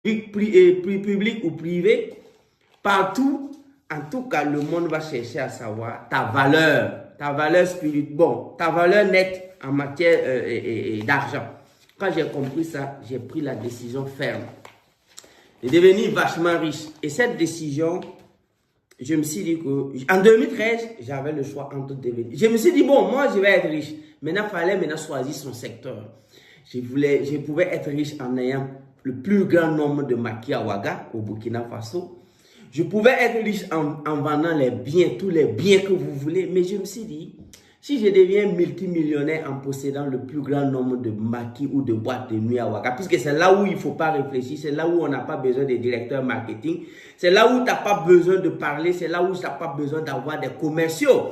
public ou privé, partout, en tout cas, le monde va chercher à savoir ta valeur spirituelle, bon, ta valeur nette en matière d'argent. Quand j'ai compris ça, j'ai pris la décision ferme de devenir vachement riche. Et cette décision, je me suis dit que, en 2013, j'avais le choix entre devenir. Je me suis dit, bon, moi, je vais être riche. Maintenant, il fallait choisir son secteur. Je pouvais être riche en ayant le plus grand nombre de maquis à Ouaga, au Burkina Faso. Je pouvais être riche en vendant les biens, tous les biens que vous voulez. Mais je me suis dit, si je deviens multimillionnaire en possédant le plus grand nombre de maquis ou de boîtes de nuit à Ouaga, puisque c'est là où il ne faut pas réfléchir, c'est là où on n'a pas besoin de directeurs marketing, c'est là où tu n'as pas besoin de parler, c'est là où tu n'as pas besoin d'avoir des commerciaux.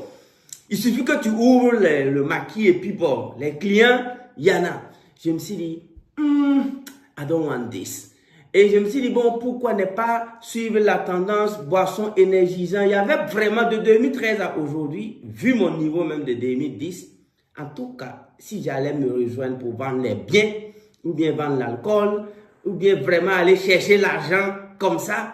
Il suffit que tu ouvres le maquis et puis bon, les clients, il y en a. Je me suis dit, I don't want this. Et je me suis dit, bon, pourquoi ne pas suivre la tendance boisson énergisant? Il y avait vraiment de 2013 à aujourd'hui, vu mon niveau même de 2010, en tout cas, si j'allais me rejoindre pour vendre les biens, ou bien vendre l'alcool, ou bien vraiment aller chercher l'argent comme ça,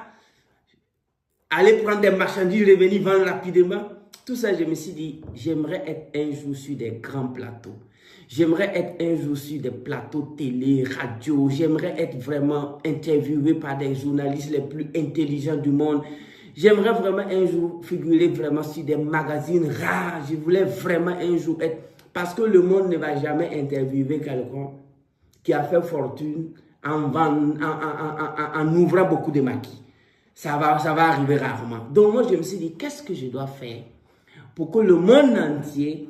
aller prendre des marchandises, revenir vendre rapidement, tout ça, je me suis dit, j'aimerais être un jour sur des grands plateaux. J'aimerais être un jour sur des plateaux télé, radio. J'aimerais être vraiment interviewé par des journalistes les plus intelligents du monde. J'aimerais vraiment un jour figurer vraiment sur des magazines rares. Je voulais vraiment un jour être... Parce que le monde ne va jamais interviewer quelqu'un qui a fait fortune en ouvrant beaucoup de maquis. Ça va arriver rarement. Donc moi, je me suis dit, qu'est-ce que je dois faire pour que le monde entier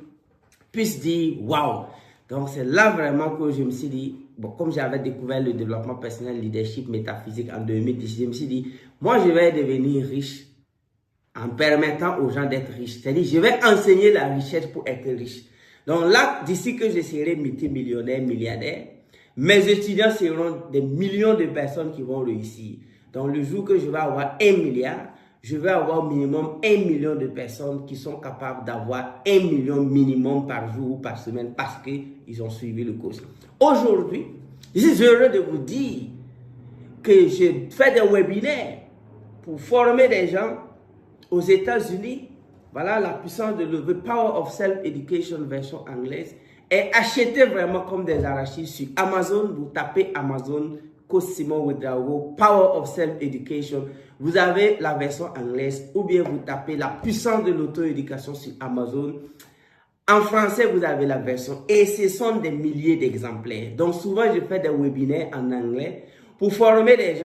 puisse dire, waouh! Donc, c'est là vraiment que je me suis dit, bon, comme j'avais découvert le développement personnel, leadership, métaphysique en 2010, je me suis dit, moi, je vais devenir riche en permettant aux gens d'être riches. C'est-à-dire, je vais enseigner la richesse pour être riche. Donc là, d'ici que je serai multimillionnaire, milliardaire, mes étudiants seront des millions de personnes qui vont réussir. Donc, le jour que je vais avoir 1 milliard, je vais avoir au minimum 1 million de personnes qui sont capables d'avoir 1 million minimum par jour ou par semaine parce qu'ils ont suivi le cours. Aujourd'hui, je suis heureux de vous dire que je fais des webinaires pour former des gens aux États-Unis. Voilà la puissance de The Power of Self-Education version anglaise. Et achetez vraiment comme des arachides sur Amazon. Vous tapez Amazon, Coach Simon Ouedraogo, Power of Self-Education. Vous avez la version anglaise ou bien vous tapez la puissance de l'auto-éducation sur Amazon. En français, vous avez la version et ce sont des milliers d'exemplaires. Donc souvent, je fais des webinaires en anglais pour former des gens.